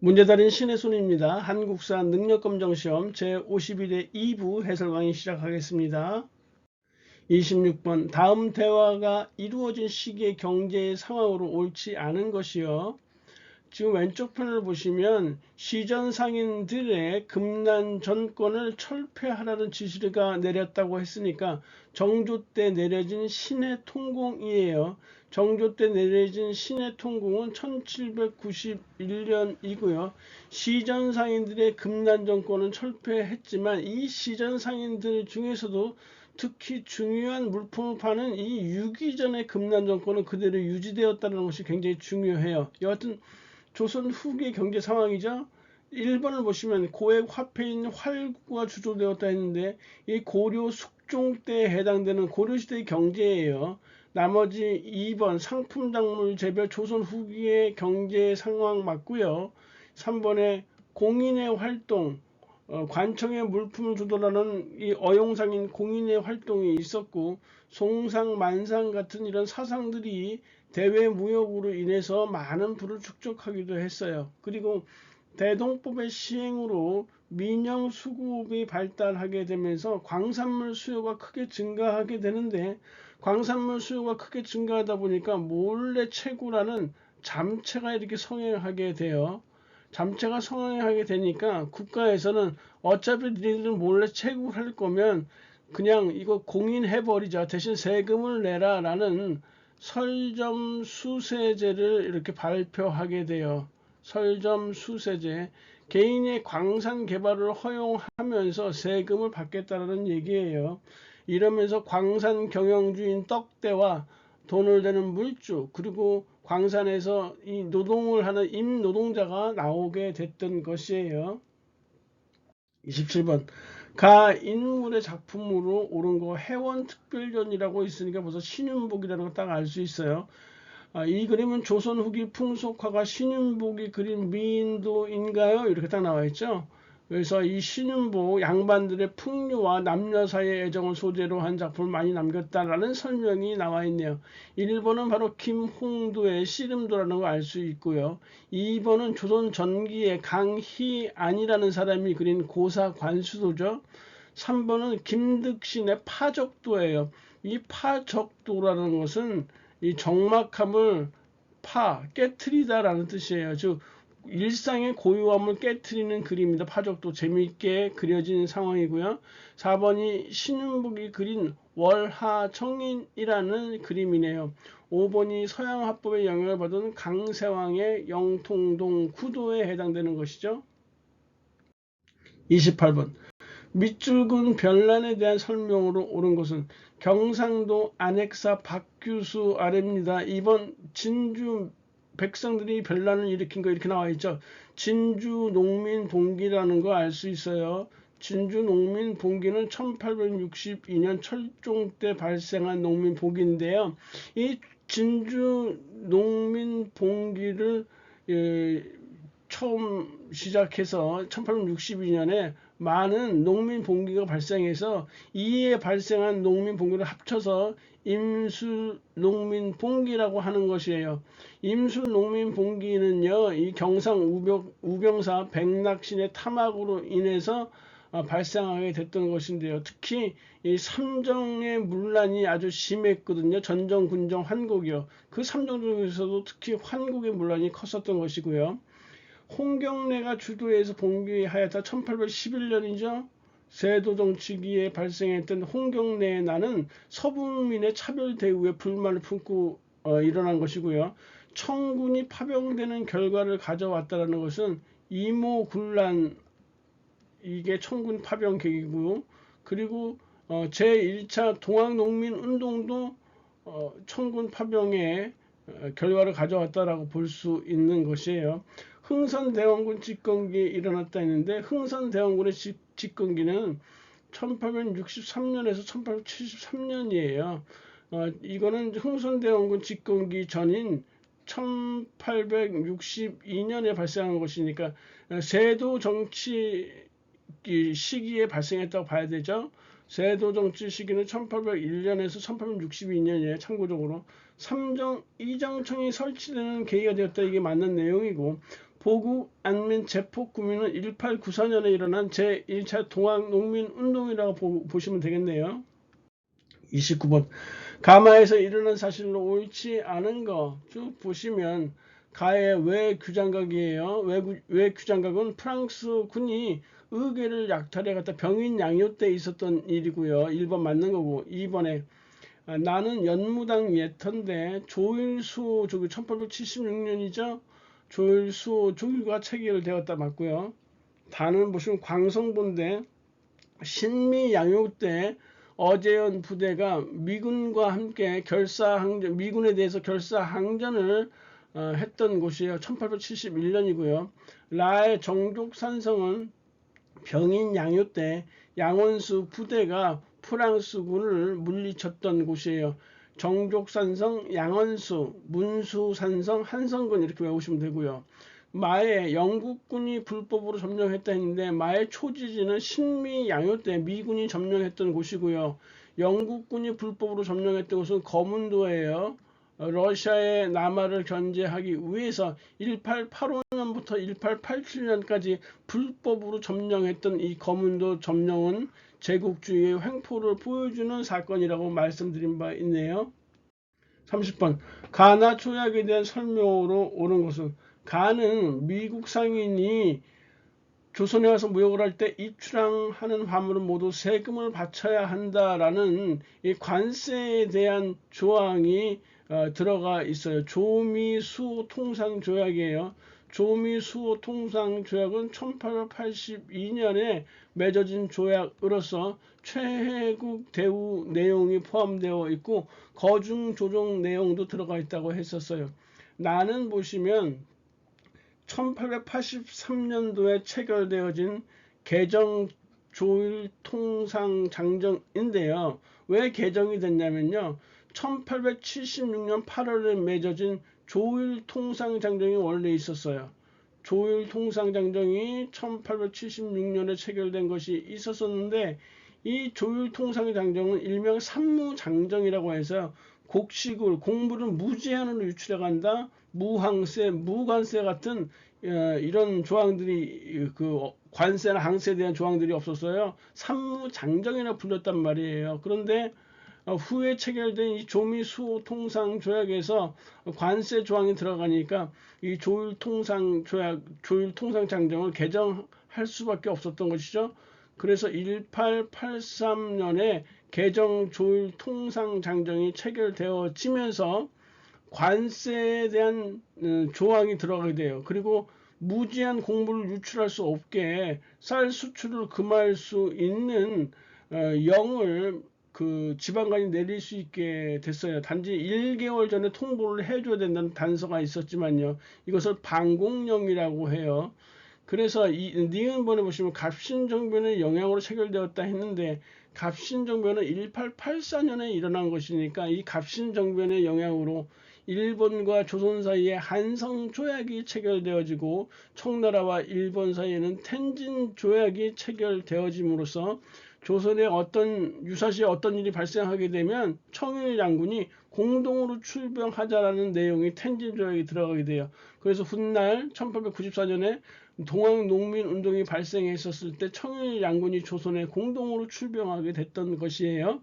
문제달인 신의 손입니다. 한국사 능력검정시험 제51회 2부 해설 강의 시작하겠습니다. 26번 다음 대화가 이루어진 시기의 경제의 상황으로 옳지 않은 것이요. 지금 왼쪽 편을 보시면 시전 상인들의 금난 전권을 철폐하라는 지시가 내렸다고 했으니까 정조 때 내려진 신의 통공이에요. 정조 때 내려진 신의 통공은 1791년이고요. 시전 상인들의 금난 정권은 철폐했지만 이 시전 상인들 중에서도 특히 중요한 물품을 파는 이 유기전의 금난 정권은 그대로 유지되었다는 것이 굉장히 중요해요. 여하튼 조선 후기 경제 상황이죠. 1번을 보시면 고액 화폐인 활구가 주조되었다 했는데 이 고려 숙종 때에 해당되는 고려시대의 경제예요. 나머지 2번 상품 작물 재배 조선 후기의 경제 상황 맞고요. 3번에 공인의 활동 관청의 물품을 조달하는 이 어용상인 공인의 활동이 있었고 송상 만상 같은 이런 사상들이 대외 무역으로 인해서 많은 부를 축적하기도 했어요. 그리고 대동법의 시행으로 민영 수급이 발달하게 되면서 광산물 수요가 크게 증가하게 되는데 광산물 수요가 크게 증가하다 보니까 몰래 채굴하는 잠채가 이렇게 성행하게 돼요. 잠채가 성행하게 되니까 국가에서는 어차피 니들은 몰래 채굴할 거면 그냥 이거 공인해버리자, 대신 세금을 내라 라는 설점수세제를 이렇게 발표하게 돼요. 설점수세제. 개인의 광산 개발을 허용하면서 세금을 받겠다는 얘기예요. 이러면서 광산 경영주인 떡대와 돈을 대는 물주, 그리고 광산에서 이 노동을 하는 임노동자가 나오게 됐던 것이에요. 27번 가 인물의 작품으로 옳은 거 해원특별전이라고 있으니까 벌써 신윤복이라는 거 딱 알 수 있어요. 이 그림은 조선 후기 풍속화가 신윤복이 그린 미인도인가요? 이렇게 딱 나와 있죠. 그래서 이 신윤복 양반들의 풍류와 남녀 사이의 애정을 소재로 한 작품을 많이 남겼다라는 설명이 나와 있네요. 1번은 바로 김홍도의 씨름도라는 걸 알 수 있고요. 2번은 조선 전기의 강희안이라는 사람이 그린 고사 관수도죠. 3번은 김득신의 파적도예요. 이 파적도라는 것은 이 적막함을 깨트리다라는 뜻이에요. 즉 일상의 고요함을 깨트리는 그림입니다. 파적도 재미있게 그려진 상황이고요. 4번이 신윤복이 그린 월하청인이라는 그림이네요. 5번이 서양화법의 영향을 받은 강세왕의 영통동 구도에 해당되는 것이죠. 28번 밑줄근 별난에 대한 설명으로 옳은 것은 경상도 안핵사 박규수 아래입니다. 이번 진주 백성들이 별난을 일으킨 거 이렇게 나와 있죠. 진주 농민 봉기라는 거 알 수 있어요. 진주 농민 봉기는 1862년 철종 때 발생한 농민 봉기인데요. 이 진주 농민 봉기를 처음 시작해서 1862년에 많은 농민 봉기가 발생해서 이에 발생한 농민 봉기를 합쳐서 임수 농민 봉기라고 하는 것이에요. 임수 농민 봉기는요, 이 경상 우병사 백낙신의 탐악으로 인해서 발생하게 됐던 것인데요. 특히 이 삼정의 문란이 아주 심했거든요. 전정, 군정, 환곡이요. 그 삼정 중에서도 특히 환곡의 문란이 컸었던 것이고요. 홍경래가 주도해서 봉기하였다. 1811년이죠. 세도 정치기에 발생했던 홍경래의 난은 서북민의 차별 대우에 불만을 품고 일어난 것이고요. 청군이 파병되는 결과를 가져왔다는 것은 이모군란, 이게 청군 파병 계기고, 그리고 제1차 동학농민운동도 청군 파병의 결과를 가져왔다라고 볼 수 있는 것이에요. 흥선대원군 집권기에 일어났다 했는데 흥선대원군의 집권기는 1863년에서 1873년이에요. 이거는 흥선대원군 집권기 전인 1862년에 발생한 것이니까 세도 정치 시기에 발생했다고 봐야 되죠. 세도 정치 시기는 1801년에서 1862년이에요. 참고적으로 삼정 이정청이 설치되는 계기가 되었다, 이게 맞는 내용이고, 보국 안민 제폭 구민은 1894년에 일어난 제1차 동학농민운동이라고 보시면 되겠네요. 29번 가마에서 일어난 사실로 옳지 않은 거 쭉 보시면 가의 외규장각이에요. 외규장각은 프랑스 군이 의궤를 약탈해 갖다 병인 양요 때 있었던 일이고요. 1번 맞는 거고 2번에 나는 연무당 예터인데 조일수 조기 1876년이죠. 조일수 조기가 체결되었다 맞고요. 다는 보시면 광성본데 신미 양요 때 어재현 부대가 미군과 함께 미군에 대해서 결사항전을 했던 곳이에요. 1871년이고요. 라의 정족산성은 병인 양요 때 양원수 부대가 프랑스군을 물리쳤던 곳이에요. 정족산성, 양원수, 문수산성, 한성군 이렇게 외우시면 되고요. 마에 영국군이 불법으로 점령했다 했는데 마의 초지지는 신미 양요 때 미군이 점령했던 곳이고요. 영국군이 불법으로 점령했던 곳은 거문도예요. 러시아의 남하를 견제하기 위해서 1885년부터 1887년까지 불법으로 점령했던 이 거문도 점령은 제국주의의 횡포를 보여주는 사건이라고 말씀드린 바 있네요. 30번 가나 조약에 대한 설명으로 옳은 것은 가는 미국 상인이 조선에 와서 무역을 할 때 입출항하는 화물은 모두 세금을 바쳐야 한다라는 이 관세에 대한 조항이 들어가 있어요. 조미수 통상조약이에요. 조미수 통상조약은 1882년에 맺어진 조약으로서 최혜국 대우 내용이 포함되어 있고 거중 조정 내용도 들어가 있다고 했었어요. 나는 보시면 1883년도에 체결되어진 개정 조일 통상장정인데요. 왜 개정이 됐냐면요. 1876년 8월에 맺어진 조일 통상장정이 원래 있었어요. 조일 통상장정이 1876년에 체결된 것이 있었었는데 이 조일 통상장정은 일명 산무장정이라고 해서 곡식을 공물을 무제한으로 유출해 간다. 무항세, 무관세 같은 이런 조항들이 그 관세나 항세에 대한 조항들이 없었어요. 산무장정이라 불렸단 말이에요. 그런데 후에 체결된 이 조미수 통상 조약에서 관세 조항이 들어가니까 이 조일 통상 장정을 개정할 수밖에 없었던 것이죠. 그래서 1883년에 개정 조일 통상 장정이 체결되어지면서 관세에 대한 조항이 들어가게 돼요. 그리고 무제한 공물을 유출할 수 없게 쌀 수출을 금할 수 있는 영을 그 지방간이 내릴 수 있게 됐어요. 단지 1개월 전에 통보를 해줘야 된다는 단서가 있었지만요. 이것을 방공령이라고 해요. 그래서 니은번에 보시면 갑신정변의 영향으로 체결되었다 했는데 갑신정변은 1884년에 일어난 것이니까 이 갑신정변의 영향으로 일본과 조선 사이에 한성조약이 체결되어지고 청나라와 일본 사이에는 텐진조약이 체결되어짐으로써 조선에 유사시에 어떤 일이 발생하게 되면 청일 양군이 공동으로 출병하자라는 내용이 텐진조약에 들어가게 돼요. 그래서 훗날 1894년에 동학농민운동이 발생했었을 때 청일 양군이 조선에 공동으로 출병하게 됐던 것이에요.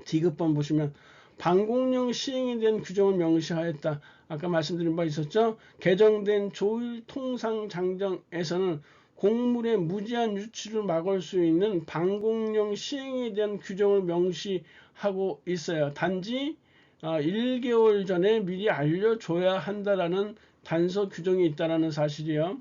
디귿번 보시면 방공령 시행에 대한 규정을 명시하였다. 아까 말씀드린 바 있었죠. 개정된 조일 통상장정에서는 공물의 무제한 유출을 막을 수 있는 방공령 시행에 대한 규정을 명시하고 있어요. 단지 1개월 전에 미리 알려줘야 한다라는 단서 규정이 있다라는 사실이요.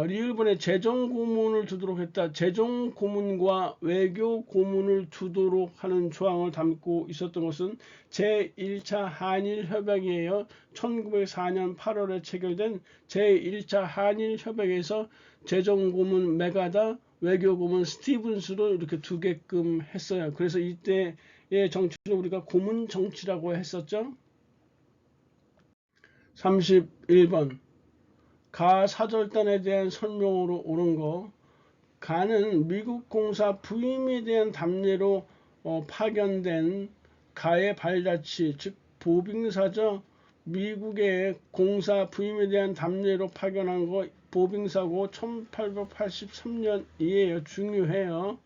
리을본에 재정고문을 두도록 했다. 재정고문과 외교고문을 두도록 하는 조항을 담고 있었던 것은 제1차 한일협약이에요. 1904년 8월에 체결된 제1차 한일협약에서 재정고문 메가다, 외교고문 스티븐스로 이렇게 두게끔 했어요. 그래서 이때의 정치를 우리가 고문 정치라고 했었죠. 31번 가 사절단에 대한 설명으로 옳은 거. 가는 미국 공사 부임에 대한 답례로 파견된 가의 발자취, 즉 보빙사죠. 미국의 공사 부임에 대한 답례로 파견한 거 보빙사고 1883년이에요. 중요해요.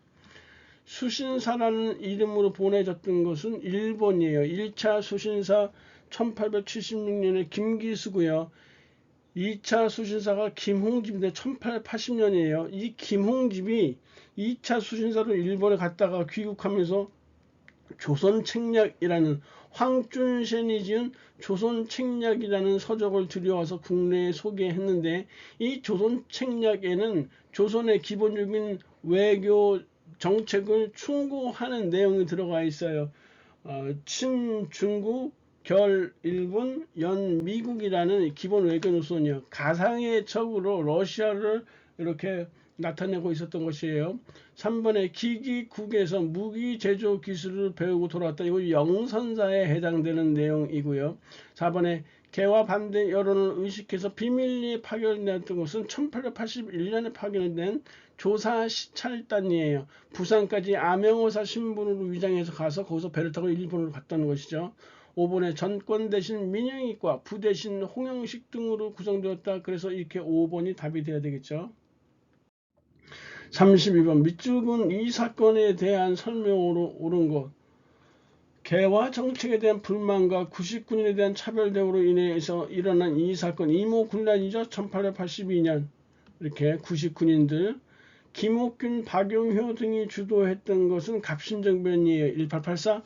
수신사라는 이름으로 보내졌던 것은 일본이에요. 1차 수신사 1876년에 김기수고요. 2차 수신사가 김홍집인데 1880년이에요. 이 김홍집이 2차 수신사로 일본에 갔다가 귀국하면서 조선책략이라는 황준센이 지은 조선책략이라는 서적을 들여와서 국내에 소개했는데, 이 조선책략에는 조선의 기본적인 외교 정책을 충고하는 내용이 들어가 있어요. 친중국, 결 일본, 연 미국이라는 기본 외교 노선이요. 가상의 적으로 러시아를 이렇게 나타내고 있었던 것이에요. 3번에 기기국에서 무기 제조 기술을 배우고 돌아왔다. 이거 영선사에 해당되는 내용이고요. 4번에 개화 반대 여론을 의식해서 비밀리에 파견됐던 것은 1881년에 파견된 조사 시찰단이에요. 부산까지 암행어사 신분으로 위장해서 가서 거기서 배를 타고 일본으로 갔다는 것이죠. 5번에 전권 대신 민영이과, 부 대신 홍영식 등으로 구성되었다. 그래서 이렇게 5번이 답이 되어야 되겠죠. 32번 밑줄은 이 사건에 대한 설명으로 옳은 것. 개화 정책에 대한 불만과 99년에 대한 차별 대우로 인해서 일어난 이 사건, 이모군란이죠. 1882년 이렇게 99년들. 김옥균, 박용효 등이 주도했던 것은 갑신정변이에요. 1884.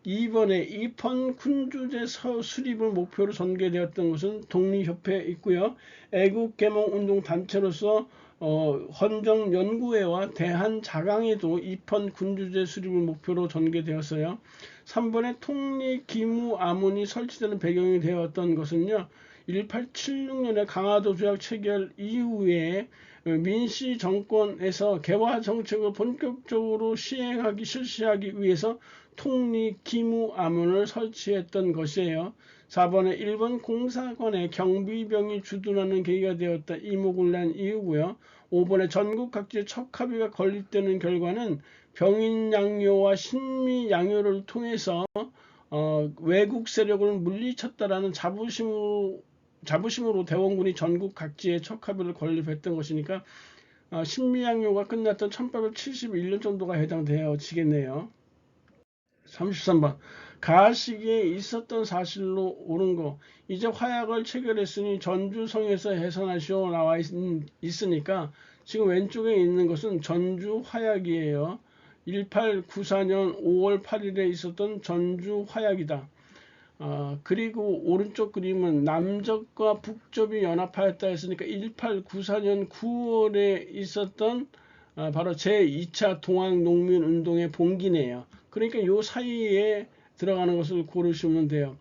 2번에 입헌 군주제 수립을 목표로 전개되었던 것은 독립협회에 있고요. 애국개몽운동 단체로서 헌정연구회와 대한자강에도 입헌 군주제 수립을 목표로 전개되었어요. 3번에 통리기무아문이 설치되는 배경이 되었던 것은요. 1876년에 강화도 조약 체결 이후에 민씨 정권에서 개화 정책을 본격적으로 실시하기 위해서 통리기무아문을 설치했던 것이에요. 4번에 일본 공사관의 경비병이 주둔하는 계기가 되었다. 이모군란 이후고요. 5번에 전국 각지의 척합의가 건립되는 결과는 병인 양요와 신미 양요를 통해서 외국 세력을 물리쳤다라는 자부심으로 대원군이 전국 각지에 척합의를 건립했던 것이니까 신미양요가 끝났던 1871년 정도가 해당되어지겠네요. 33번 가시기에 있었던 사실로 옳은 거. 이제 화약을 체결했으니 전주성에서 해산하시오 나와 있으니까 지금 왼쪽에 있는 것은 전주 화약이에요. 1894년 5월 8일에 있었던 전주 화약이다. 그리고 오른쪽 그림은 남접과 북접이 연합하였다 했으니까 1894년 9월에 있었던 바로 제2차 동학농민운동의 봉기네요. 그러니까 이 사이에 들어가는 것을 고르시면 돼요.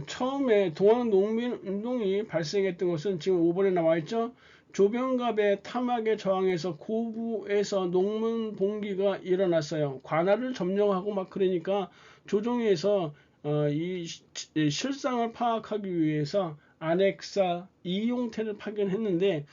처음에 동학농민운동이 발생했던 것은 지금 5번에 나와 있죠. 조병갑의 탐악에 저항해서 고부에서 농민 봉기가 일어났어요. 관할을 점령하고 막 그러니까 조정에서 이 실상을 파악하기 위해서 안핵사 이용태를 파견했는데,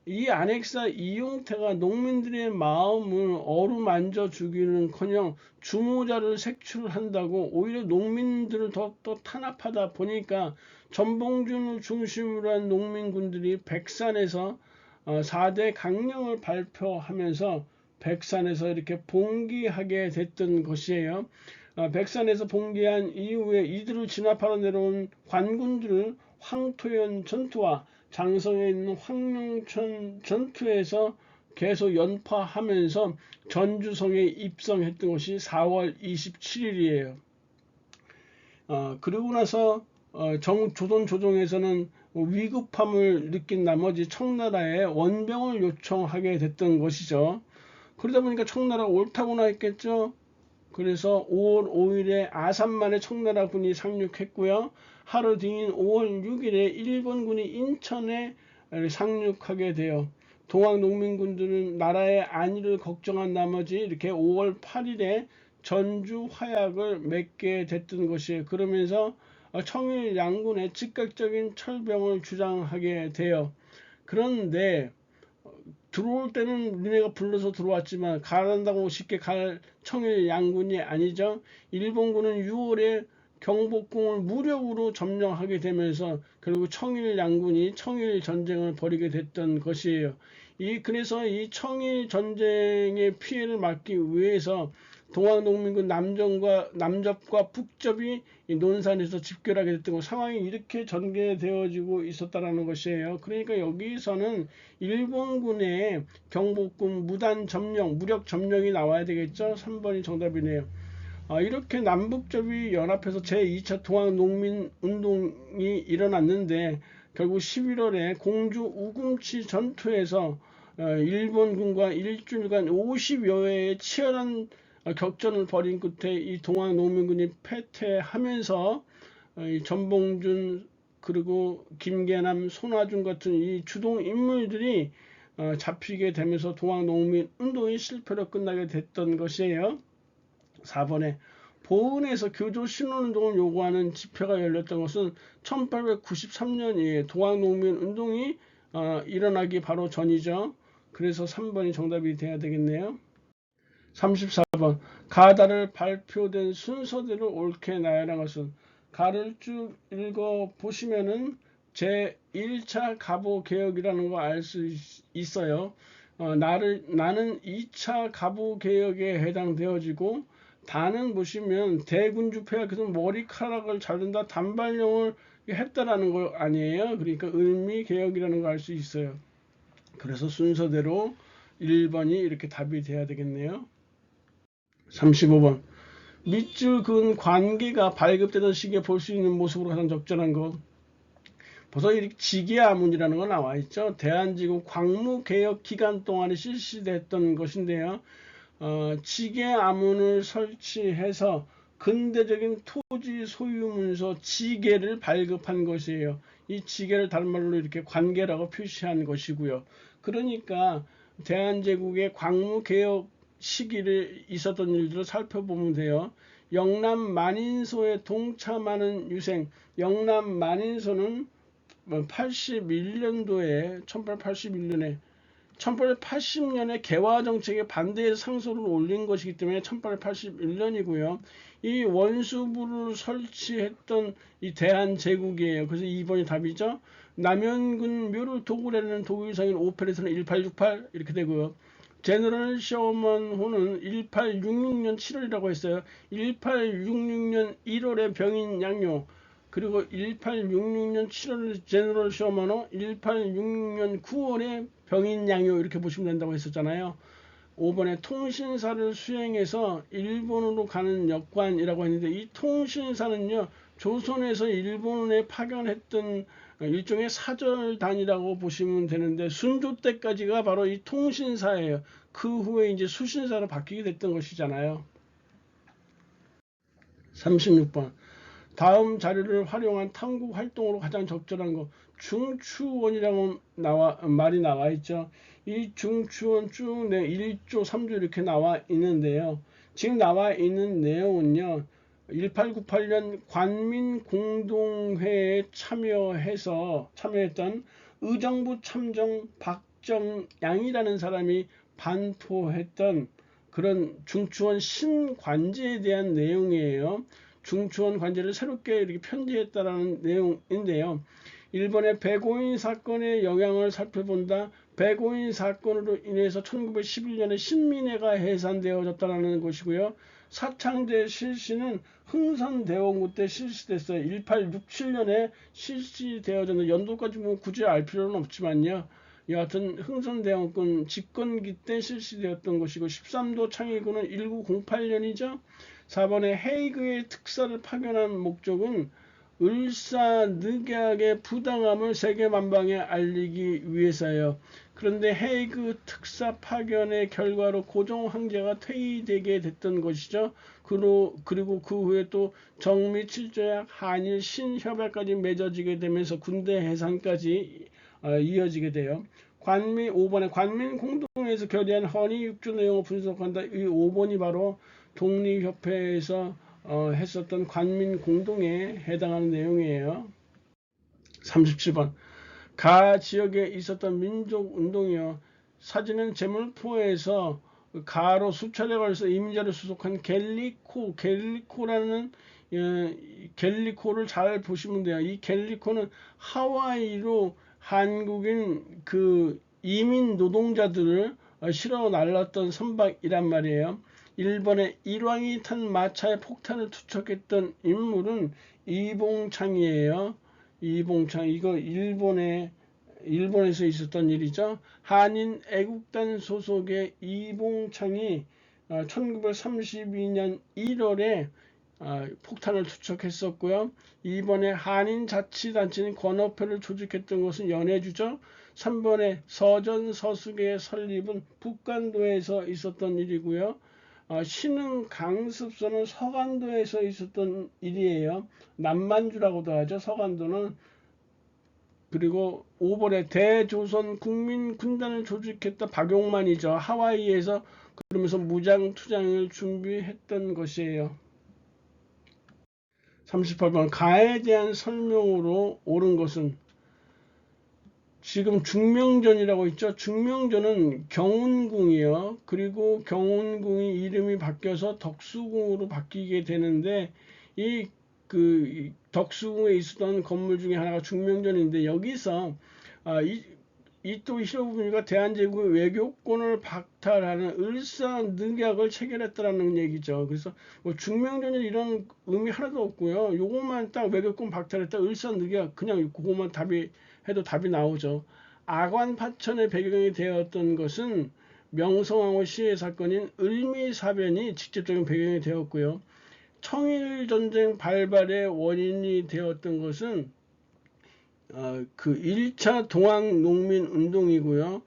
이 안핵사 이용태가 농민들의 마음을 어루만져 주기는커녕 주모자를 색출한다고 오히려 농민들을 더욱더 탄압하다 보니까 전봉준을 중심으로 한 농민군들이 백산에서 4대 강령을 발표하면서 백산에서 이렇게 봉기하게 됐던 것이에요. 백산에서 봉기한 이후에 이들을 진압하러 내려온 관군들을 황토현 전투와 장성에 있는 황룡천 전투에서 계속 연파하면서 전주성에 입성했던 것이 4월 27일이에요. 그리고 나서 조선 조정에서는 위급함을 느낀 나머지 청나라에 원병을 요청하게 됐던 것이죠. 그러다 보니까 청나라가 옳다고나 했겠죠. 그래서 5월 5일에 아산만에 청나라군이 상륙했고요. 하루 뒤인 5월 6일에 일본군이 인천에 상륙하게 돼요. 동학농민군들은 나라의 안위를 걱정한 나머지 이렇게 5월 8일에 전주 화약을 맺게 됐던 것이에요. 그러면서 청일 양군의 즉각적인 철병을 주장하게 돼요. 그런데 들어올 때는 니네가 불러서 들어왔지만 가란다고 쉽게 갈 청일 양군이 아니죠. 일본군은 6월에 경복궁을 무력으로 점령하게 되면서 결국 청일 양군이 청일 전쟁을 벌이게 됐던 것이에요. 그래서 이 청일 전쟁의 피해를 막기 위해서 동학농민군 남접과 북접이 이 논산에서 집결하게 됐던 거, 상황이 이렇게 전개되어지고 있었다라는 것이에요. 그러니까 여기서는 일본군의 경복궁 무력 점령이 나와야 되겠죠. 3번이 정답이네요. 이렇게 남북접이 연합해서 제2차 동학농민운동이 일어났는데 결국 11월에 공주 우금치 전투에서 일본군과 일주일간 50여 회의 치열한 격전을 벌인 끝에 이 동학농민군이 패퇴하면서 전봉준 그리고 김계남, 손아준 같은 이 주동 인물들이 잡히게 되면서 동학농민운동이 실패로 끝나게 됐던 것이에요. 4번에 보은에서 교조 신원운동을 요구하는 집회가 열렸던 것은 1893년이에요. 동학농민운동이 일어나기 바로 전이죠. 그래서 3번이 정답이 돼야 되겠네요. 34번 가다를 발표된 순서대로 옳게 나열한 것은, 가를 쭉 읽어 보시면은 제1차 가보개혁이라는 거 알 수 있어요. 나는 2차 가보개혁에 해당되어지고, 다는 보시면 대군주 폐하께서 머리카락을 자른다 단발령을 했다라는 거 아니에요. 그러니까 을미개혁이라는 거 알 수 있어요. 그래서 순서대로 1번이 이렇게 답이 돼야 되겠네요. 35번 밑줄 그은 관계가 발급되던 시기에 볼 수 있는 모습으로 가장 적절한 것. 벌써 이렇게 지계아문이라는 거 나와 있죠. 대한제국 광무개혁 기간 동안에 실시됐던 것인데요. 지계아문을 설치해서 근대적인 토지 소유 문서 지계를 발급한 것이에요. 이 지계를 다른 말로 이렇게 관계라고 표시한 것이고요. 그러니까 대한제국의 광무개혁 시기를 있었던 일들을 살펴보면 돼요. 영남 만인소에 동참하는 유생, 영남 만인소는 81년도에 1880년에 개화정책에 반대해서 상소를 올린 것이기 때문에 1881년이고요. 이 원수부를 설치했던 이 대한제국이에요. 그래서 2번이 답이죠. 남현군 묘를 도굴하는 독일상인 오페레스는 1868 이렇게 되고요. 제너럴 셔먼호는 1866년 7월이라고 했어요. 1866년 1월에 병인 양요, 그리고 1866년 7월 제너럴 셔먼호, 1866년 9월에 병인 양요, 이렇게 보시면 된다고 했었잖아요. 5번에 통신사를 수행해서 일본으로 가는 역관이라고 했는데, 이 통신사는요 조선에서 일본에 파견했던 일종의 사절단이라고 보시면 되는데, 순조 때까지가 바로 이 통신사예요. 그 후에 이제 수신사로 바뀌게 됐던 것이잖아요. 36번 다음 자료를 활용한 탐구 활동으로 가장 적절한 거. 중추원이라고 말이 나와 있죠. 이 중추원 쭉 1조 3조 이렇게 나와 있는데요. 지금 나와 있는 내용은요, 1898년 관민공동회에 참여했던 의정부 참정 박정양이라는 사람이 반포했던 그런 중추원 신관제에 대한 내용이에요. 중추원 관제를 새롭게 이렇게 편제했다라는 내용인데요. 일본의 백오인 사건의 영향을 살펴본다. 백오인 사건으로 인해서 1911년에 신민회가 해산되어졌다는 것이고요. 사창제 실시는 흥선대원군 때 실시됐어요. 1867년에 실시되어졌는데 연도까지 뭐 굳이 알 필요는 없지만요. 여하튼 흥선대원군 집권기 때 실시되었던 것이고, 13도 창의군은 1908년이죠. 4번에 헤이그의 특사를 파견한 목적은 을사늑약의 부당함을 세계만방에 알리기 위해서예요. 그런데 헤이그 특사 파견의 결과로 고종 황제가 퇴위되게 됐던 것이죠. 그리고 그 후에 또 정미 7조약, 한일 신협약까지 맺어지게 되면서 군대 해산까지 이어지게 돼요. 5번에 관민 공동회에서 결의한 헌의 6조 내용을 분석한다. 이 5번이 바로 독립협회에서 했었던 관민 공동에 해당하는 내용이에요. 37번 가 지역에 있었던 민족운동이요. 사진은 제물포에서 가로 수차례 걸려서 이민자를 수속한 겔리코라는 갤리코를 잘 보시면 돼요. 이 갤리코는 하와이로 한국인 그 이민 노동자들을 실어 날랐던 선박이란 말이에요. 일본의 일왕이 탄 마차에 폭탄을 투척했던 인물은 이봉창이에요. 이봉창, 이거 일본에서 있었던 일이죠. 한인 애국단 소속의 이봉창이 1932년 1월에 폭탄을 투척했었고요. 이번에 한인자치단체인 권업회를 조직했던 것은 연해주죠. 3번에 서전서숙의 설립은 북간도에서 있었던 일이고요. 신흥 강습소는 서간도에서 있었던 일이에요. 남만주라고도 하죠. 서간도는. 그리고 5번에 대조선 국민군단을 조직했던 박용만이죠. 하와이에서 그러면서 무장투쟁을 준비했던 것이에요. 38번 가에 대한 설명으로 옳은 것은 지금 중명전이라고 있죠. 중명전은 경운궁이요. 그리고 경운궁이 이름이 바뀌어서 덕수궁으로 바뀌게 되는데 이 덕수궁에 있었던 건물 중에 하나가 중명전인데 여기서 이토 히로부미가 대한제국의 외교권을 박탈하는 을사늑약을 체결했다라는 얘기죠. 그래서 뭐 중명전이 이런 의미 하나도 없고요. 요것만 딱 외교권 박탈했다 을사늑약 그냥 그것만 해도 답이 나오죠. 아관파천의 배경이 되었던 것은 명성황후 시해 사건인 을미사변이 직접적인 배경이 되었고요. 청일전쟁 발발의 원인이 되었던 것은 그 1차 동학농민운동이고요.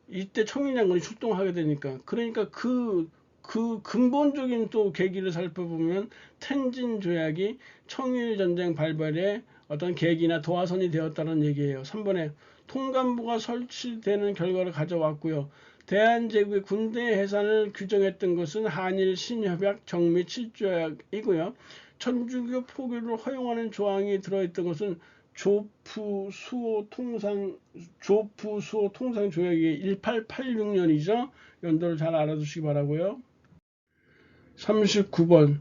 이때 청일장군이 출동하게 되니까 그러니까 그 근본적인 또 계기를 살펴보면 텐진 조약이 청일전쟁 발발의 어떤 계기나 도화선이 되었다는 얘기예요. 3번에 통감부가 설치되는 결과를 가져왔고요. 대한제국의 군대 해산을 규정했던 것은 한일 신협약 정미 7조약이고요. 천주교 포교를 허용하는 조항이 들어있던 것은 조프 수호 통상 조약이 1886년이죠. 연도를 잘 알아두시기 바라고요. 39번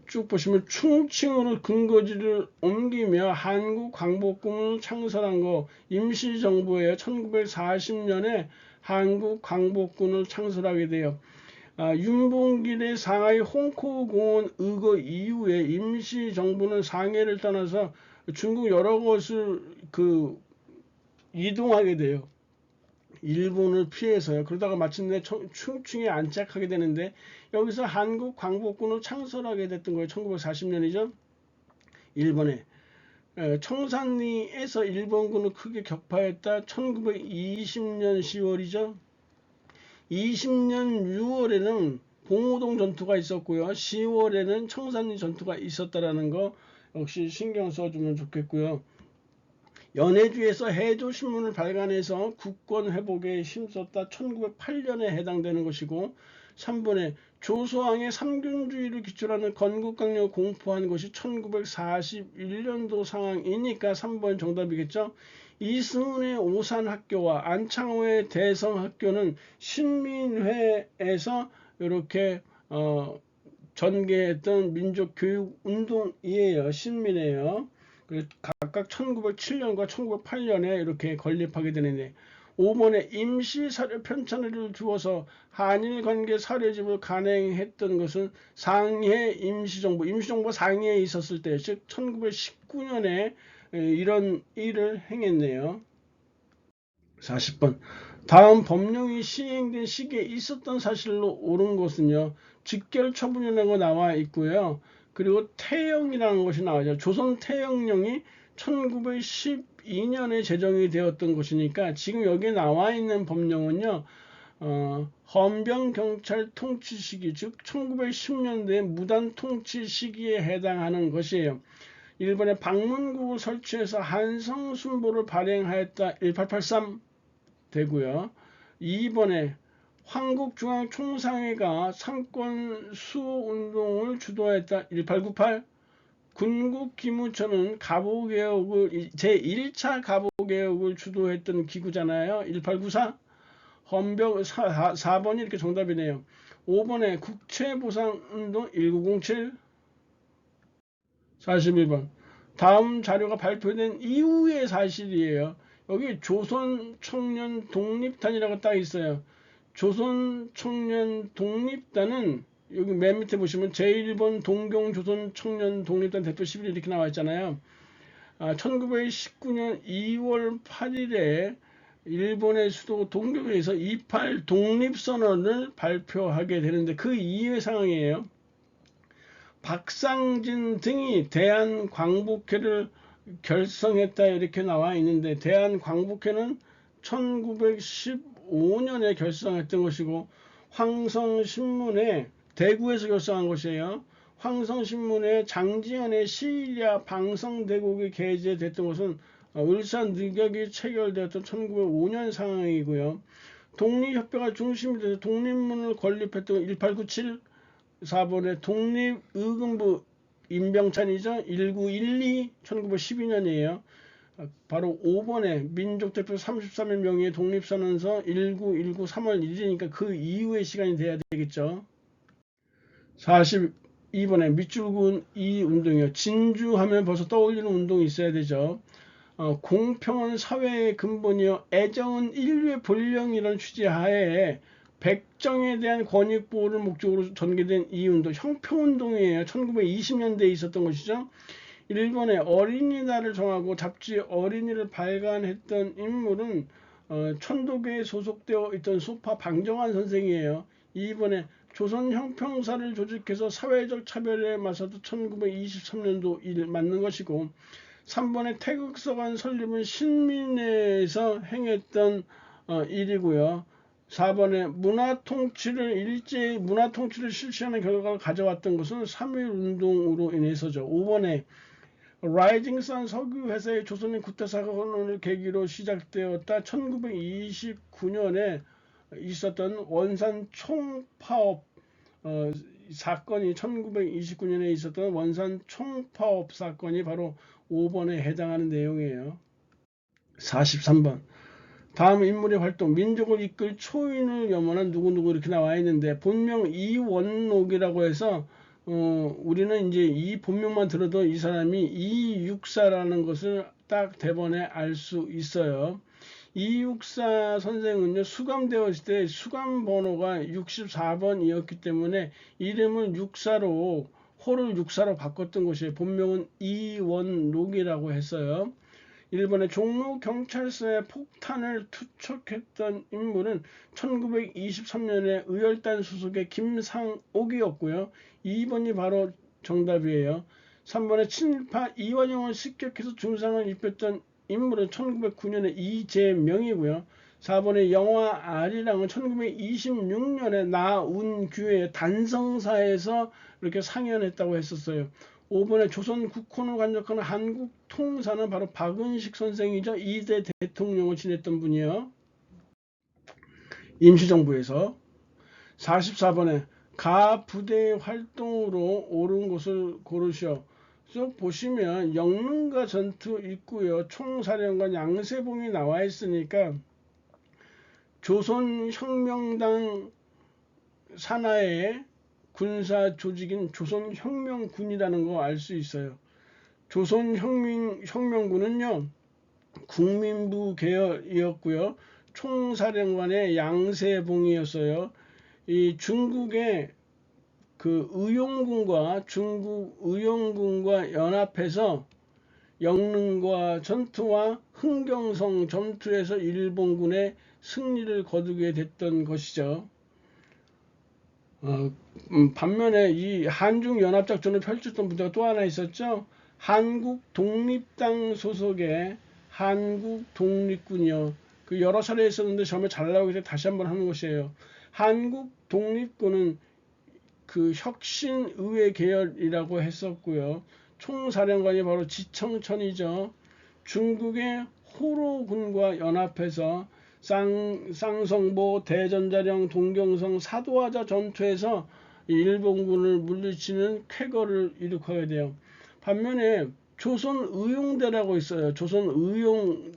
쭉 보시면 충칭으로 근거지를 옮기며 한국 광복군을 창설한 거 임시정부예요. 1940년에 한국 광복군을 창설하게 돼요. 윤봉길의 상하이 홍코공원 의거 이후에 임시정부는 상해를 떠나서 중국 여러 곳을 이동하게 돼요. 일본을 피해서요. 그러다가 마침내 충칭에 안착하게 되는데 여기서 한국 광복군을 창설하게 됐던 거예요. 1940년이죠. 일본에 청산리에서 일본군을 크게 격파했다. 1920년 10월이죠. 20년 6월에는 봉오동 전투가 있었고요. 10월에는 청산리 전투가 있었다라는 거 역시 신경 써주면 좋겠고요. 연해주에서 해조신문을 발간해서 국권 회복에 힘썼다. 1908년에 해당되는 것이고 3번에 조소왕의 삼균주의를 기초로 건국강령을 공포한 것이 1941년도 상황이니까 3번 정답이겠죠. 이승훈의 오산학교와 안창호의 대성학교는 신민회에서 이렇게 전개했던 민족교육운동이에요. 신민회예요. 각각 1907년과 1908년에 이렇게 건립하게 되는데 5번에 임시사료 편찬을 주어서 한일관계 사료집을 간행했던 것은 상해 임시정부가 상해에 있었을 때, 즉 1919년에 이런 일을 행했네요. 40번 다음 법령이 시행된 시기에 있었던 사실로 옳은 것은요. 직결처분이라고 나와 있고요. 그리고 태영이라는 것이 나와요. 조선 태영령이 1912년에 제정이 되었던 것이니까 지금 여기 나와 있는 법령은요. 헌병경찰 통치 시기, 즉 1910년대 무단 통치 시기에 해당하는 것이에요. 1번에 방문국을 설치해서 한성순보를 발행하였다. 1883 되고요. 2번에 한국중앙총상회가 상권 수호운동을 주도했다. 1898 군국기무처는 제1차 갑오개혁을 주도했던 기구잖아요. 1894 헌병 4번이 이렇게 정답이네요. 5번에 국채보상운동 1907 41번. 다음 자료가 발표된 이후의 사실이에요. 여기 조선청년 독립단이라고 딱 있어요. 조선청년 독립단은 여기 맨 밑에 보시면 제1번 동경조선청년 독립단 대표 11일 이렇게 나와 있잖아요. 1919년 2월 8일에 일본의 수도 동경에서 28 독립선언을 발표하게 되는데 그 이후의 상황이에요. 박상진 등이 대한광복회를 결성했다 이렇게 나와 있는데 대한광복회는 1915년에 결성했던 것이고 황성신문에 대구에서 결성한 것이에요. 황성신문에 장지연의 시리아 방성대국이 게재됐던 것은 울산 늑역이 체결되었던 1905년 상황이고요. 독립협회가 중심이 돼서 독립문을 건립했던 1897 4번에 독립의금부 임병찬이죠. 1912 1912년이에요. 바로 5번에 민족대표 33일 명의의 독립선언서 1919 3월 1일이니까 그 이후의 시간이 돼야 되겠죠. 42번에 밑줄군 이 운동이요. 진주하면 벌써 떠올리는 운동이 있어야 되죠. 공평한 사회의 근본이요. 애정은 인류의 본령이라는 취지하에 백정에 대한 권익보호를 목적으로 전개된 이 운동, 형평운동이에요. 1920년대에 있었던 것이죠. 일본의 어린이날을 정하고 잡지 어린이를 발간했던 인물은 천도교에 소속되어 있던 소파 방정환 선생이에요. 이번에 조선형평사를 조직해서 사회적 차별에 맞서도 1923년도 일 맞는 것이고 3번에 태극서관 설립은 신민회에서 행했던 일이고요. 4번에 일제히 문화통치를 실시하는 결과를 가져왔던 것은 3.1운동으로 인해서죠. 5번에 라이징 선 석유회사의 조선인 구태사건을 계기로 시작되었다. 1929년에 있었던 원산 총파업 사건이 1929년에 있었던 원산 총파업 사건이 바로 5번에 해당하는 내용이에요. 43번. 다음 인물의 활동, 민족을 이끌 초인을 염원한 누구누구 이렇게 나와 있는데 본명 이원록이라고 해서 우리는 이제 이 본명만 들어도 이 사람이 이육사라는 것을 딱 대번에 알 수 있어요. 이육사 선생은요 수감되었을 때 수감 번호가 64번이었기 때문에 이름을 육사로 호를 육사로 바꿨던 것이에요. 본명은 이원록이라고 했어요. 일본의 종로 경찰서에 폭탄을 투척했던 인물은 1923년에 의열단 소속의 김상옥이었고요. 2번이 바로 정답이에요. 3번에 친일파 이완용을 습격해서 중상을 입혔던 인물은 1909년에 이재명이고요. 4번에 영화 아리랑은 1926년에 나운규의 단성사에서 이렇게 상연했다고 했었어요. 5번에 조선 국헌을 간직하는 한국 통사는 바로 박은식 선생이죠. 2대 대통령을 지냈던 분이요. 임시정부에서. 44번에 가 부대의 활동으로 옳은 것을 고르시오. 쭉 보시면 영릉가 전투 있고요. 총사령관 양세봉이 나와 있으니까 조선혁명당 산하의 군사 조직인 조선혁명군이라는 거 알 수 있어요. 조선혁명군은요 국민부 계열이었고요. 총사령관의 양세봉이었어요. 이 중국의 그 의용군과 중국 의용군과 연합해서 영릉과 전투와 흥경성 전투에서 일본군의 승리를 거두게 됐던 것이죠. 반면에 이 한중연합작전을 펼쳤던 부대가 또 하나 있었죠. 한국독립당 소속의 한국독립군이요. 그 여러 차례 있었는데 처음에 잘 나오기 때문에 다시 한번 하는 것이에요. 한국독립군은 그 혁신의회 계열이라고 했었고요. 총사령관이 바로 지청천이죠. 중국의 호로군과 연합해서 쌍성보, 대전자령, 동경성, 사도하자 전투에서 일본군을 물리치는 쾌거를 일으켜야 돼요. 반면에 조선의용대라고 있어요. 조선의용대예요.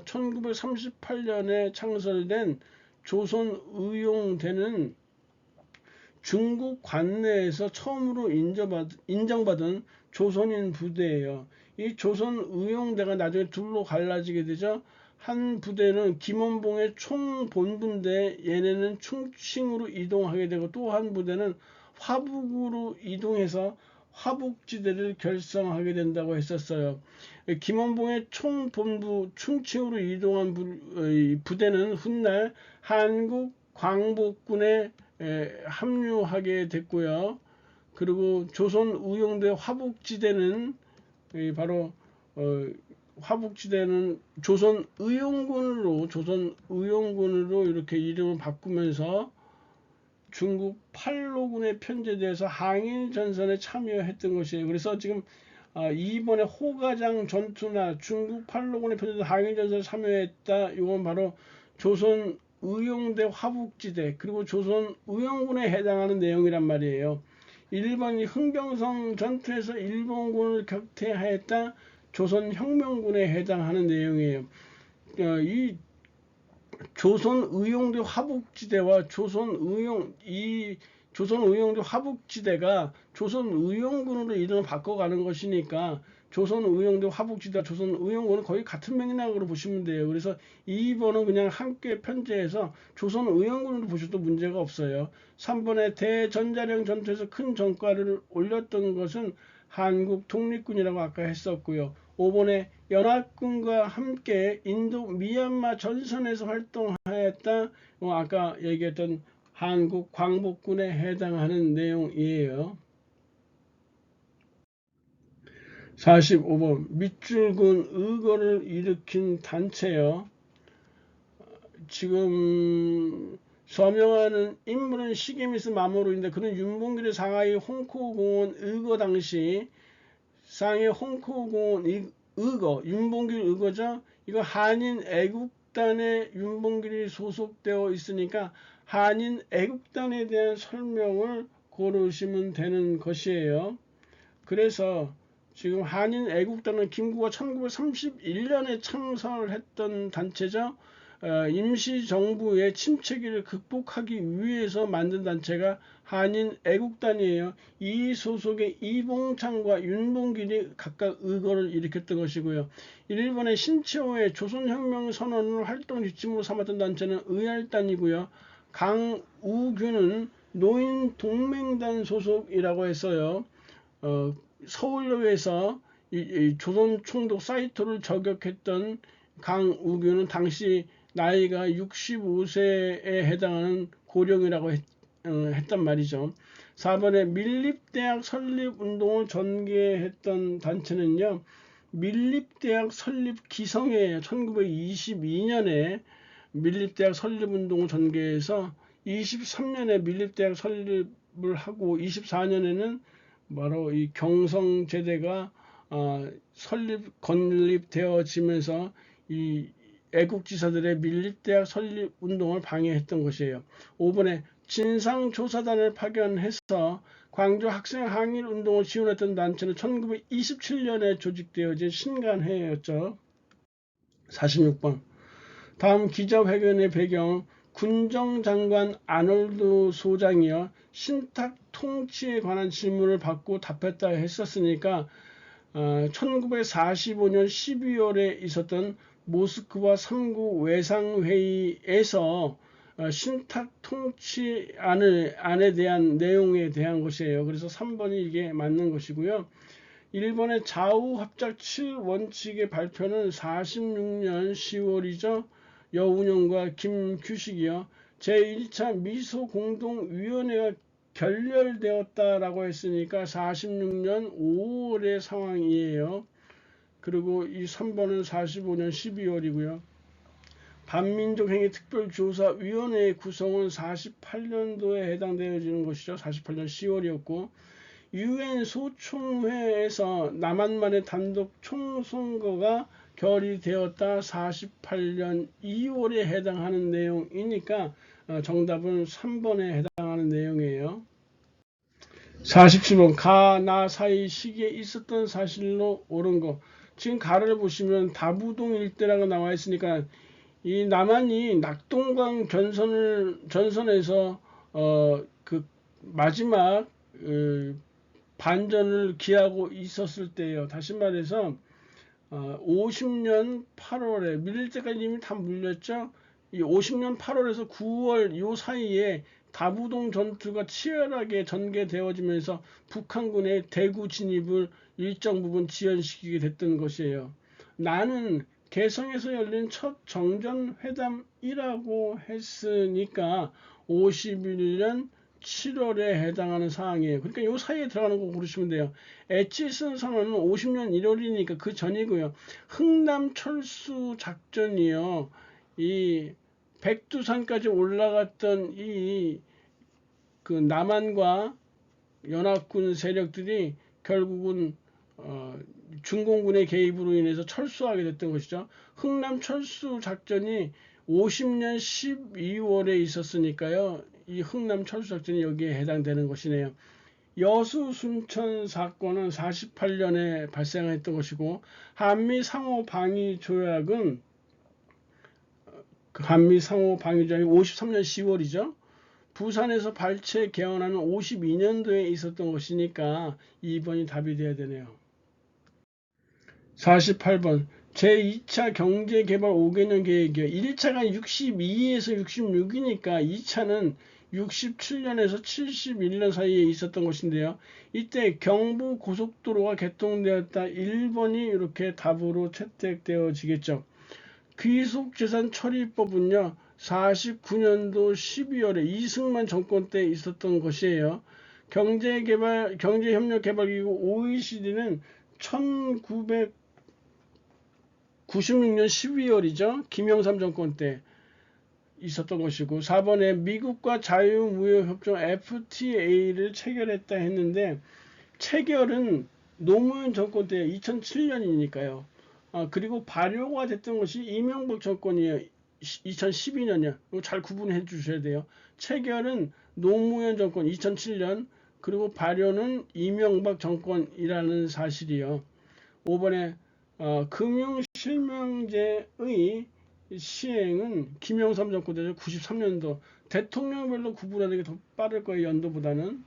1938년에 창설된 조선의용대는 중국 관내에서 처음으로 인정받은 조선인 부대예요. 이 조선 의용대가 나중에 둘로 갈라지게 되죠. 한 부대는 김원봉의 총본부인데 얘네는 충칭으로 이동하게 되고, 또 한 부대는 화북으로 이동해서 화북지대를 결성하게 된다고 했었어요. 김원봉의 총본부 충칭으로 이동한 부대는 훗날 한국 광복군에 합류하게 됐고요. 그리고 조선 의용대 화북지대는 바로 화북지대는 조선 의용군으로 이렇게 이름을 바꾸면서 중국 팔로군에 편제돼서 항일 전선에 참여했던 것이에요. 그래서 지금 이번에 호가장 전투나 중국 팔로군에 편제돼서 항일 전선에 참여했다. 이건 바로 조선 의용대 화북지대 그리고 조선 의용군에 해당하는 내용이란 말이에요. 일본이 흥병성 전투에서 일본군을 격퇴하였다. 조선혁명군에 해당하는 내용이에요. 이 조선의용대 화북지대와 조선의용대 화북지대가 조선의용군으로 이름을 바꿔가는 것이니까 조선의용대 화북지대와 조선의용군은 거의 같은 맥락으로 보시면 돼요. 그래서 2번은 그냥 함께 편제해서 조선의용군으로 보셔도 문제가 없어요. 3번에 대전자령 전투에서 큰 전과를 올렸던 것은 한국 독립군이라고 아까 했었고요. 5번에 연합군과 함께 인도 미얀마 전선에서 활동하였다. 아까 얘기했던 한국 광복군에 해당하는 내용이에요. 45번 밑줄근 의거를 일으킨 단체요. 지금 서명하는 인물은 시게미스 마모루인데, 그는 윤봉길의 상하이 홍코공원 의거 당시 상해 홍코공원 의거, 윤봉길 의거죠. 이거 한인 애국단에 윤봉길이 소속되어 있으니까 한인 애국단에 대한 설명을 고르시면 되는 것이에요. 그래서 지금 한인 애국단은 김구가 1931년에 창설을 했던 단체죠. 임시정부의 침체기를 극복하기 위해서 만든 단체가 한인 애국단이에요. 이 소속의 이봉창과 윤봉길이 각각 의거를 일으켰던 것이고요. 일본의 신채호의 조선혁명 선언을 활동 지침으로 삼았던 단체는 의알단이고요. 강우규는 노인동맹단 소속이라고 했어요. 서울역에서 이 조선총독 사이토를 저격했던 강우규는 당시 나이가 65세에 해당하는 고령이라고 했단 말이죠. 4번에 밀립대학 설립운동을 전개했던 단체는요. 밀립대학 설립 기성회예요. 1922년에 밀립대학 설립운동을 전개해서 23년에 밀립대학 설립을 하고 24년에는 바로 이 경성제대가 건립되어지면서 이 애국지사들의 밀립대학 설립운동을 방해했던 것이에요. 5번에 진상조사단을 파견해서 광주 학생 항일운동을 지원했던 단체는 1927년에 조직되어진 신간회였죠. 46번 다음 기자회견의 배경 군정장관 아놀드 소장이요. 신탁 통치에 관한 질문을 받고 답했다 했었으니까 1945년 12월에 있었던 모스크바 3구 외상회의에서 신탁 통치안에 대한 내용에 대한 것이에요. 그래서 3번이 이게 맞는 것이고요. 1번의 좌우합작 7원칙의 발표는 46년 10월이죠. 여운형과 김규식이요. 제1차 미소공동위원회가 결렬되었다라고 했으니까 46년 5월의 상황이에요. 그리고 이 3번은 45년 12월이고요. 반민족행위특별조사위원회의 구성은 48년도에 해당되어지는 것이죠. 48년 10월이었고 UN 소총회에서 남한만의 단독 총선거가 결의되었다. 48년 2월에 해당하는 내용이니까 정답은 3번에 해당하는 내용이에요. 47번 가, 나 사이 시기에 있었던 사실로 옳은 거. 지금 가를 보시면 다부동 일대라고 나와 있으니까 이 남한이 낙동강 전선에서 그 마지막 반전을 기하고 있었을 때예요. 다시 말해서 50년 8월에 밀릴 때까지 이미 다 물렸죠. 이 50년 8월에서 9월 요 사이에 다부동 전투가 치열하게 전개되어지면서 북한군의 대구 진입을 일정 부분 지연시키게 됐던 것이에요. 나는 개성에서 열린 첫 정전회담이라고 했으니까 51년 7월에 해당하는 사항이에요. 그러니까 요 사이에 들어가는 거 고르시면 돼요. 에치슨 선언은 50년 1월이니까 그 전이고요. 흥남 철수 작전이요. 이 백두산까지 올라갔던 그 남한과 연합군 세력들이 결국은 중공군의 개입으로 인해서 철수하게 됐던 것이죠. 흥남 철수 작전이 50년 12월에 있었으니까요. 이 흥남 철수 작전이 여기에 해당되는 것이네요. 여수 순천 사건은 48년에 발생했던 것이고, 한미 상호 방위 조약은 53년 10월이죠. 부산에서 발췌 개헌하는 52년도에 있었던 것이니까 2번이 답이 돼야 되네요. 48번 제2차 경제개발 5개년 계획이요. 1차가 62에서 66이니까 2차는 67년에서 71년 사이에 있었던 것인데요. 이때 경부 고속도로가 개통되었다. 1번이 이렇게 답으로 채택되어지겠죠. 귀속재산 처리법은요. 49년도 12월에 이승만 정권 때 있었던 것이에요. 경제협력개발기구 OECD는 1996년 12월이죠. 김영삼 정권 때 있었던 것이고, 4번에 미국과 자유무역협정 FTA를 체결했다 했는데, 체결은 노무현 정권 때 2007년이니까요. 그리고 발효가 됐던 것이 이명박 정권이에요. 2012년이요. 이거 잘 구분해 주셔야 돼요. 체결은 노무현 정권 2007년, 그리고 발효는 이명박 정권이라는 사실이요. 5번에 금융실명제의 시행은 김영삼 정권 때 93년도. 대통령별로 구분하는 게 더 빠를 거예요. 연도보다는.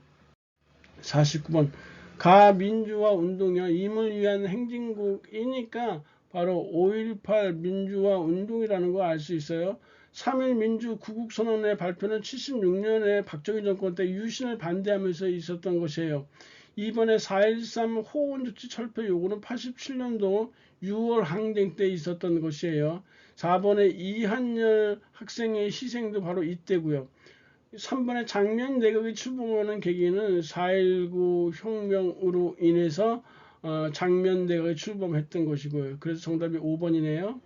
49번 가민주화 운동이요. 임을 위한 행진곡이니까 바로 5.18 민주화 운동이라는 거 알 수 있어요. 3.1 민주 구국선언의 발표는 76년에 박정희 정권 때 유신을 반대하면서 있었던 것이에요. 이번에 4.13 호원조치 철폐 요구는 87년도 6월 항쟁 때 있었던 것이에요. 4번에 이한열 학생의 희생도 바로 이때고요. 3번에 장면 내각이 출범하는 계기는 4.19 혁명으로 인해서 장면 내각이 출범했던 것이고요. 그래서 정답이 5번이네요.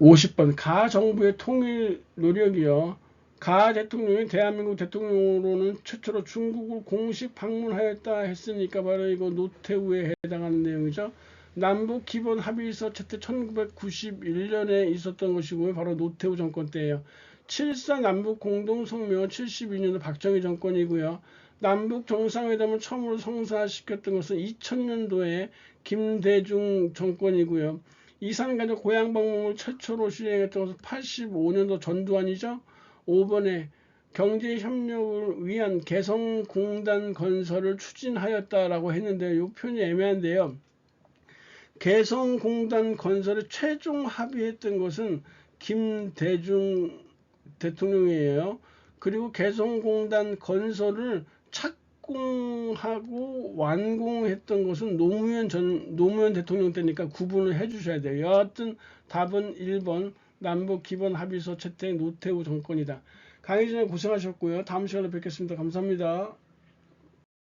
50번 가 정부의 통일 노력이요. 가 대통령이 대한민국 대통령으로는 최초로 중국을 공식 방문하였다 했으니까 바로 이거 노태우에 해당하는 내용이죠. 남북 기본 합의서 채택 1991년에 있었던 것이고요. 바로 노태우 정권 때예요. 7.4 남북 공동성명은 72년도 박정희 정권이고요. 남북 정상회담을 처음으로 성사시켰던 것은 2000년도에 김대중 정권이고요. 이산가족 고향 방문을 최초로 시행했던 것은 85년도 전두환이죠. 5번에 경제협력을 위한 개성공단 건설을 추진하였다라고 했는데 이 표현이 애매한데요. 개성공단 건설에 최종 합의했던 것은 김대중 대통령이에요. 그리고 개성공단 건설을 착공하고 완공했던 것은 노무현 대통령 때니까 구분을 해주셔야 돼요. 여하튼 답은 1번 남북 기본 합의서 채택 노태우 정권이다. 강의 중에 고생하셨고요. 다음 시간에 뵙겠습니다. 감사합니다.